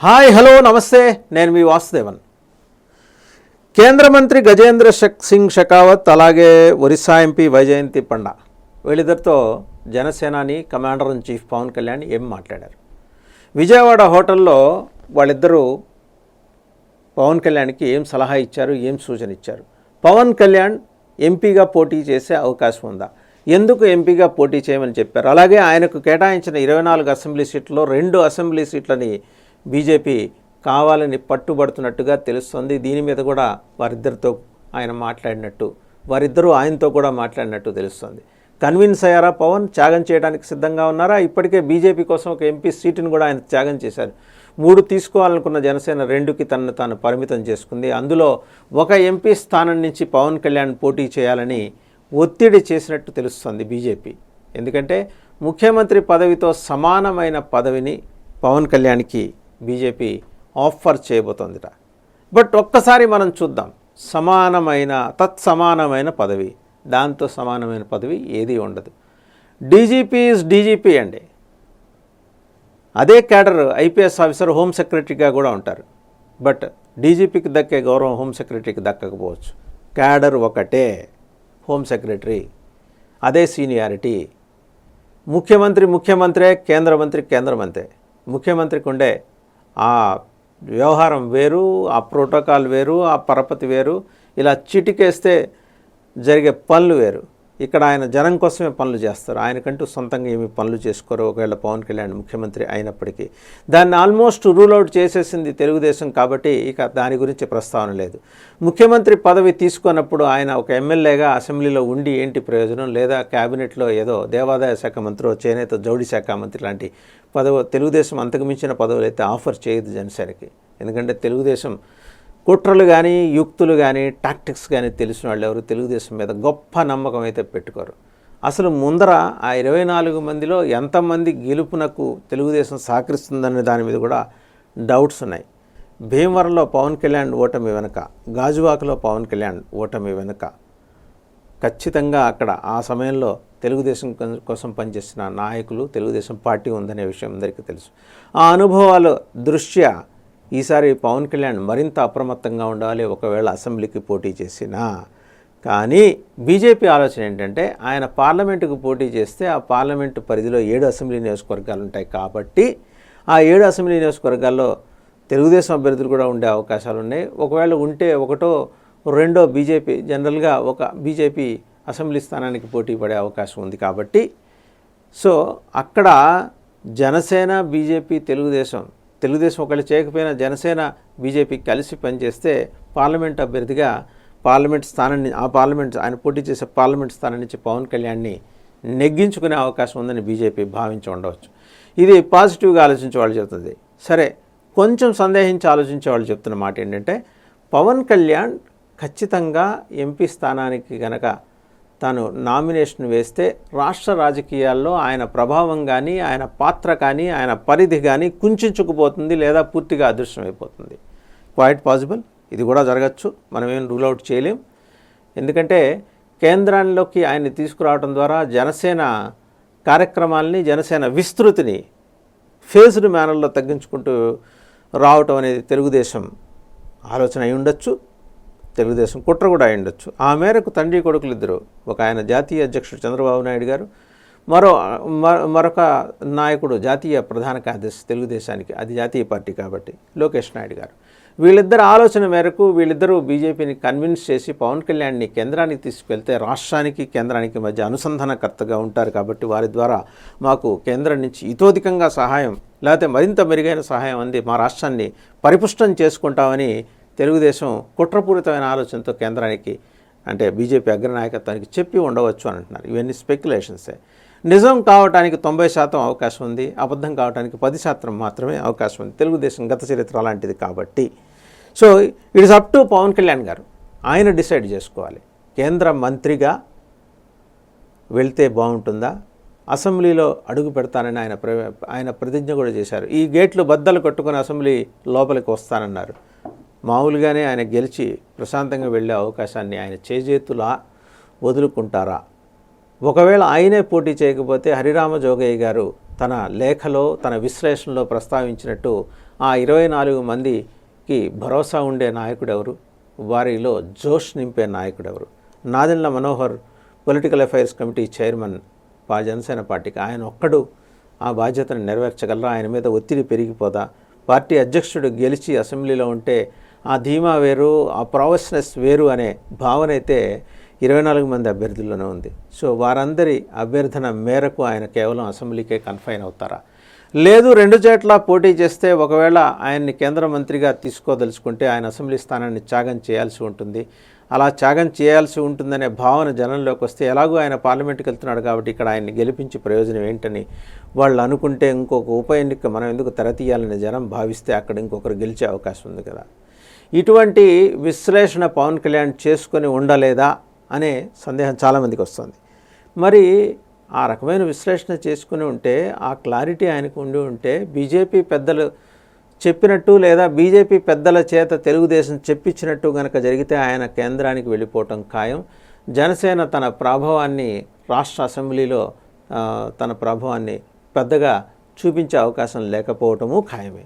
Hi hello నమస్తే, నేను మీ వాసుదేవన్. కేంద్ర మంత్రి గజేంద్ర సింగ్ షెకావత్ అలాగే ఒరిస్సా ఎంపీ వైజయంతి పండా వీళ్ళిద్దరితో జనసేనాని commander in chief Pawan Kalyan ఏం మాట్లాడారు. విజయవాడ హోటల్లో వాళ్ళిద్దరూ పవన్ కళ్యాణ్కి ఏం సలహా ఇచ్చారు, ఏం సూచన ఇచ్చారు. పవన్ కళ్యాణ్ ఎంపీగా పోటీ చేసే అవకాశం ఉందా, ఎందుకు ఎంపీగా పోటీ చేయమని చెప్పారు. అలాగే ఆయనకు కేటాయించిన 24 అసెంబ్లీ సీట్లలో 2 అసెంబ్లీ సీట్లని బీజేపీ కావాలని పట్టుబడుతున్నట్టుగా తెలుస్తుంది. దీని మీద కూడా వారిద్దరితో ఆయన మాట్లాడినట్టు, వారిద్దరూ ఆయనతో కూడా మాట్లాడినట్టు తెలుస్తుంది. కన్విన్స్ అయ్యారా పవన్? త్యాగం చేయడానికి సిద్ధంగా ఉన్నారా? ఇప్పటికే బీజేపీ కోసం ఒక ఎంపీ సీటును కూడా ఆయన త్యాగం చేశారు. 3 తీసుకోవాలనుకున్న జనసేన 2కి తనను తాను పరిమితం చేసుకుంది. అందులో ఒక ఎంపీ స్థానం నుంచి పవన్ కళ్యాణ్ పోటీ చేయాలని ఒత్తిడి చేసినట్టు తెలుస్తుంది బీజేపీ. ఎందుకంటే ముఖ్యమంత్రి పదవితో సమానమైన పదవిని పవన్ కళ్యాణ్కి బీజేపీ ఆఫర్ చేయబోతోందిట. బట్ ఒక్కసారి మనం చూద్దాం, తత్సమానమైన పదవి, దాంతో సమానమైన పదవి ఏది ఉండదు. డీజీపీ ఈజ్ డీజీపీ అండి. అదే క్యాడర్ ఐపీఎస్ ఆఫీసర్ హోమ్ సెక్రటరీగా కూడా ఉంటారు. బట్ డీజీపీకి దక్కే గౌరవం హోమ్ సెక్రటరీకి దక్కకపోవచ్చు. క్యాడర్ ఒకటే, హోమ్ సెక్రటరీ, అదే సీనియారిటీ. ముఖ్యమంత్రే, కేంద్ర మంత్రి. ముఖ్యమంత్రికి ఉండే ఆ వ్యవహారం వేరు, ఆ ప్రోటోకాల్ వేరు, ఆ పరపతి వేరు. ఇలా చిటికేస్తే జరిగే పనులు వేరు. ఇక్కడ ఆయన జనం కోసమే పనులు చేస్తారు. ఆయనకంటూ సొంతంగా ఏమి పనులు చేసుకోరు. ఒకవేళ పవన్ కళ్యాణ్ ముఖ్యమంత్రి అయినప్పటికీ దాన్ని ఆల్మోస్ట్ రూల్ అవుట్ చేసేసింది తెలుగుదేశం. కాబట్టి ఇక దాని గురించి ప్రస్తావన లేదు. ముఖ్యమంత్రి పదవి తీసుకున్నప్పుడు ఆయన ఒక ఎమ్మెల్యేగా అసెంబ్లీలో ఉండి ఏంటి ప్రయోజనం? లేదా క్యాబినెట్లో ఏదో దేవాదాయ శాఖ మంత్రి, చేనేత జౌళి శాఖ మంత్రి లాంటి పదవి, తెలుగుదేశం అంతకు మించిన పదవులు అయితే ఆఫర్ చేయదు జనసేనకి. ఎందుకంటే తెలుగుదేశం కుట్రలు కానీ, యుక్తులు కానీ, టాక్టిక్స్ కానీ తెలిసిన వాళ్ళు ఎవరు తెలుగుదేశం మీద గొప్ప నమ్మకం అయితే పెట్టుకోరు. అసలు ముందర ఆ 24 మందిలో ఎంతమంది గెలుపునకు తెలుగుదేశం సహకరిస్తుందనే దాని మీద కూడా డౌట్స్ ఉన్నాయి. భీమవరంలో పవన్ కళ్యాణ్ ఓటమి వెనుక, గాజువాకలో పవన్ కళ్యాణ్ ఓటమి వెనుక ఖచ్చితంగా అక్కడ ఆ సమయంలో తెలుగుదేశం కోసం పనిచేసిన నాయకులు, తెలుగుదేశం పార్టీ ఉందనే విషయం అందరికీ తెలుసు. ఆ అనుభవాల దృష్ట్యా ఈసారి పవన్ కళ్యాణ్ మరింత అప్రమత్తంగా ఉండాలి ఒకవేళ అసెంబ్లీకి పోటీ చేసినా. కానీ బీజేపీ ఆలోచన ఏంటంటే ఆయన పార్లమెంటుకు పోటీ చేస్తే ఆ పార్లమెంటు పరిధిలో 7 అసెంబ్లీ నియోజకవర్గాలు ఉంటాయి. కాబట్టి ఆ 7 అసెంబ్లీ నియోజకవర్గాల్లో తెలుగుదేశం అభ్యర్థులు కూడా ఉండే అవకాశాలు ఉన్నాయి. ఒకవేళ ఉంటే 1, 2 బీజేపీ, జనరల్గా ఒక బీజేపీ అసెంబ్లీ స్థానానికి పోటీ పడే అవకాశం ఉంది. కాబట్టి సో అక్కడ జనసేన, బీజేపీ, తెలుగుదేశం ఒకళ్ళు చేయకపోయినా జనసేన, బీజేపీ కలిసి పనిచేస్తే పార్లమెంట్ అభ్యర్థిగా ఆయన పోటీ చేసే పార్లమెంట్ స్థానం నుంచి పవన్ కళ్యాణ్ని నెగ్గించుకునే అవకాశం ఉందని బీజేపీ భావించి ఉండవచ్చు. ఇది పాజిటివ్గా ఆలోచించే వాళ్ళు చెప్తుంది. సరే, కొంచెం సందేహించి ఆలోచించే వాళ్ళు చెప్తున్న మాట ఏంటంటే పవన్ కళ్యాణ్ ఖచ్చితంగా ఎంపీ స్థానానికి గనక తాను నామినేషన్ వేస్తే రాష్ట్ర రాజకీయాల్లో ఆయన ప్రభావం కానీ, ఆయన పాత్ర కానీ, ఆయన పరిధి కానీ కుంచుకుపోతుంది, లేదా పూర్తిగా అదృశ్యమైపోతుంది. క్వైట్ పాసిబుల్, ఇది కూడా జరగచ్చు. మనం ఏం రూల్ అవుట్ చేయలేం. ఎందుకంటే కేంద్రంలోకి ఆయన్ని తీసుకురావడం ద్వారా జనసేన కార్యక్రమాలని, జనసేన విస్తృతిని ఫేజ్డ్ మేనర్లో తగ్గించుకుంటూ రావటం అనేది తెలుగుదేశం ఆలోచన అయి ఉండొచ్చు, తెలుగుదేశం కుట్ర కూడా అయి ఉండొచ్చు. ఆ మేరకు తండ్రి కొడుకులు ఇద్దరు, ఒక ఆయన జాతీయ అధ్యక్షుడు చంద్రబాబు నాయుడు గారు, మరొక నాయకుడు జాతీయ ప్రధాన కార్యదర్శి తెలుగుదేశానికి, అది జాతీయ పార్టీ కాబట్టి లోకేష్ నాయుడు గారు, వీళ్ళిద్దరు ఆలోచన మేరకు వీళ్ళిద్దరూ బీజేపీని కన్విన్స్ చేసి పవన్ కళ్యాణ్ని కేంద్రానికి తీసుకెళ్తే రాష్ట్రానికి, కేంద్రానికి మధ్య అనుసంధానకర్తగా ఉంటారు. కాబట్టి వారి ద్వారా మాకు కేంద్రం నుంచి ఇతోధికంగా సహాయం, లేకపోతే మరింత మెరుగైన సహాయం అంది మా రాష్ట్రాన్ని పరిపుష్టం చేసుకుంటామని తెలుగుదేశం కుట్రపూరితమైన ఆలోచనతో కేంద్రానికి, అంటే బీజేపీ అగ్రనాయకత్వానికి చెప్పి ఉండవచ్చు అని అంటున్నారు. ఇవన్నీ స్పెక్యులేషన్సే. నిజం కావడానికి 90% అవకాశం ఉంది, అబద్ధం కావడానికి 10% మాత్రమే అవకాశం ఉంది. తెలుగుదేశం గత చరిత్ర అలాంటిది. కాబట్టి so it is up to Pawan Kalyan గారు, ఆయన డిసైడ్ చేసుకోవాలి. కేంద్ర మంత్రిగా వెళ్తే బాగుంటుందా, అసెంబ్లీలో అడుగు పెడతానని ఆయన ప్రతిజ్ఞ కూడా చేశారు. ఈ గేట్లు బద్దలు కట్టుకుని అసెంబ్లీ లోపలికి వస్తానన్నారు. మామూలుగానే ఆయన గెలిచి ప్రశాంతంగా వెళ్ళే అవకాశాన్ని ఆయన చేజేతులా వదులుకుంటారా? ఒకవేళ ఆయనే పోటీ చేయకపోతే హరిరామ జోగయ్య గారు తన లేఖలో, తన విశ్లేషణలో ప్రస్తావించినట్టు ఆ 24 మందికి భరోసా ఉండే నాయకుడు ఎవరు, వారిలో జోష్ నింపే నాయకుడు ఎవరు? Nadendla Manohar political affairs committee chairman Janasena పార్టీకి, ఆయన ఒక్కడు ఆ బాధ్యతను నెరవేర్చగలరా? ఆయన మీద ఒత్తిడి పెరిగిపోదా? పార్టీ అధ్యక్షుడు గెలిచి అసెంబ్లీలో ఉంటే ఆ ధీమా వేరు, ఆ ప్రావెస్నెస్ వేరు అనే భావన అయితే 24 మంది అభ్యర్థుల్లోనే ఉంది. సో వారందరి అభ్యర్థన మేరకు ఆయన కేవలం అసెంబ్లీకే కన్ఫైన్ అవుతారా? లేదు, 2 చోట్ల పోటీ చేస్తే ఒకవేళ ఆయన్ని కేంద్ర మంత్రిగా తీసుకోదలుచుకుంటే ఆయన అసెంబ్లీ స్థానాన్ని త్యాగం చేయాల్సి ఉంటుంది. అలా త్యాగం చేయాల్సి ఉంటుందనే భావన జనంలోకి వస్తే, ఎలాగో ఆయన పార్లమెంట్కి వెళ్తున్నాడు కాబట్టి ఇక్కడ ఆయన్ని గెలిపించి ప్రయోజనం ఏంటని వాళ్ళు అనుకుంటే, ఇంకొక ఉప ఎన్నిక మనం ఎందుకు తెరతీయాలని జనం భావిస్తే అక్కడ ఇంకొకరు గెలిచే అవకాశం ఉంది కదా. ఇటువంటి విశ్లేషణ పవన్ కళ్యాణ్ చేసుకొని ఉండలేదా అనే సందేహం చాలామందికి వస్తుంది. మరి ఆ రకమైన విశ్లేషణ చేసుకుని ఉంటే, ఆ క్లారిటీ ఆయనకు ఉండి ఉంటే, బీజేపీ పెద్దలు చెప్పినట్టు లేదా బీజేపీ పెద్దల చేత తెలుగుదేశం చెప్పించినట్టు కనుక జరిగితే ఆయన కేంద్రానికి వెళ్ళిపోవటం ఖాయం. జనసేన తన ప్రభావాన్ని రాష్ట్ర అసెంబ్లీలో తన ప్రభావాన్ని పెద్దగా చూపించే అవకాశం లేకపోవటము ఖాయమే.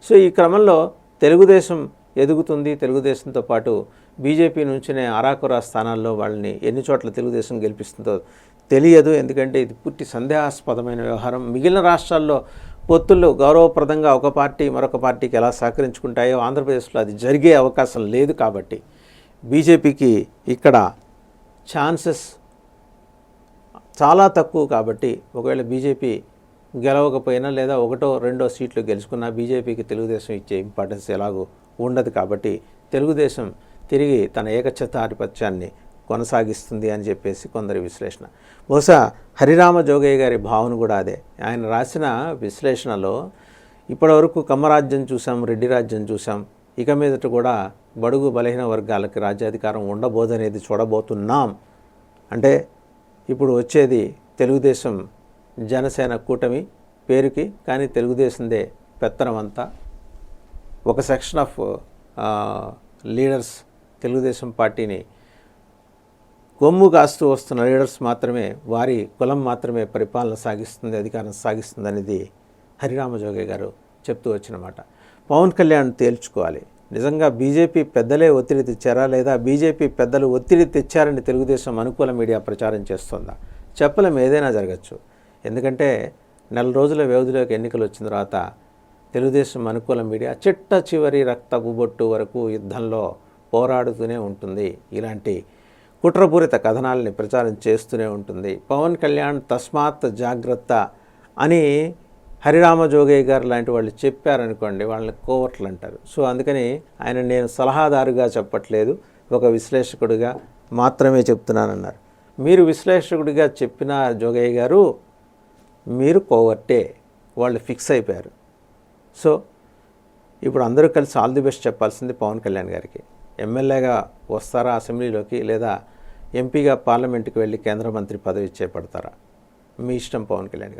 సో ఈ క్రమంలో తెలుగుదేశం ఎదుగుతుంది. తెలుగుదేశంతో పాటు బీజేపీ నుంచినే అరాకొరా స్థానాల్లో వాళ్ళని ఎన్ని చోట్ల తెలుగుదేశం గెలిపిస్తుందో తెలియదు. ఎందుకంటే ఇది పూర్తి సందేహాస్పదమైన వ్యవహారం. మిగిలిన రాష్ట్రాల్లో పొత్తులు గౌరవప్రదంగా ఒక పార్టీ మరొక పార్టీకి ఎలా సహకరించుకుంటాయో ఆంధ్రప్రదేశ్లో అది జరిగే అవకాశం లేదు. కాబట్టి బీజేపీకి ఇక్కడ ఛాన్సెస్ చాలా తక్కువ. కాబట్టి ఒకవేళ బీజేపీ గెలవకపోయినా లేదా 1, 2 సీట్లు గెలుచుకున్నా బీజేపీకి తెలుగుదేశం ఇచ్చే ఇంపార్టెన్స్ ఎలాగూ ఉండదు. కాబట్టి తెలుగుదేశం తిరిగి తన ఏకఛత్రాధిపత్యాన్ని కొనసాగిస్తుంది అని చెప్పేసి కొందరి విశ్లేషణ. బహుశా హరిరామ జోగయ్య గారి భావన కూడా అదే. ఆయన రాసిన విశ్లేషణలో ఇప్పటివరకు కమ్మరాజ్యం చూసాం, రెడ్డి రాజ్యం చూసాం, ఇక మీదట కూడా బడుగు బలహీన వర్గాలకి రాజ్యాధికారం ఉండబోదనేది చూడబోతున్నాం. అంటే ఇప్పుడు వచ్చేది తెలుగుదేశం జనసేన కూటమి పేరుకి, కానీ తెలుగుదేశందే పెత్తనం అంతా. ఒక సెక్షన్ ఆఫ్ లీడర్స్ తెలుగుదేశం పార్టీని కొమ్ము కాస్తూ వస్తున్న లీడర్స్ మాత్రమే, వారి కులం మాత్రమే పరిపాలన సాగిస్తుంది, అధికారం సాగిస్తుంది అనేది హరిరామజోగయ్య గారు చెప్తూ వచ్చిన మాట. పవన్ కళ్యాణ్ తేల్చుకోవాలి, నిజంగా బీజేపీ పెద్దలే ఒత్తిడి తెచ్చారా లేదా బీజేపీ పెద్దలు ఒత్తిడి తెచ్చారని తెలుగుదేశం అనుకూల మీడియా ప్రచారం చేస్తుందా? చెప్పలేం, ఏదైనా జరగచ్చు. ఎందుకంటే నెల రోజుల వ్యవధిలోకి ఎన్నికలు వచ్చిన తర్వాత తెలుగుదేశం అనుకూల మీడియా చిట్ట చివరి రక్తపు బొట్టు వరకు యుద్ధంలో పోరాడుతూనే ఉంటుంది. ఇలాంటి కుట్రపూరిత కథనాలని ప్రచారం చేస్తూనే ఉంటుంది. పవన్ కళ్యాణ్ తస్మాత్ జాగ్రత్త అని హరిరామ జోగయ్య గారు లాంటి వాళ్ళు చెప్పారనుకోండి, వాళ్ళని కోవర్ట్లు అంటారు. సో అందుకని ఆయన నేను సలహాదారుగా చెప్పట్లేదు, ఒక విశ్లేషకుడిగా మాత్రమే చెప్తున్నానన్నారు. మీరు విశ్లేషకుడిగా చెప్పిన జోగయ్య గారు, మీరు కోవర్టే, వాళ్ళు ఫిక్స్ అయిపోయారు. సో ఇప్పుడు అందరూ కలిసి ఆల్ ది బెస్ట్ చెప్పాల్సింది పవన్ కళ్యాణ్ గారికి. ఎమ్మెల్యేగా వస్తారా అసెంబ్లీలోకి, లేదా ఎంపీగా పార్లమెంట్కి వెళ్ళి కేంద్ర మంత్రి పదవి చేపడతారా? మీ ఇష్టం పవన్ కళ్యాణ్ గారు.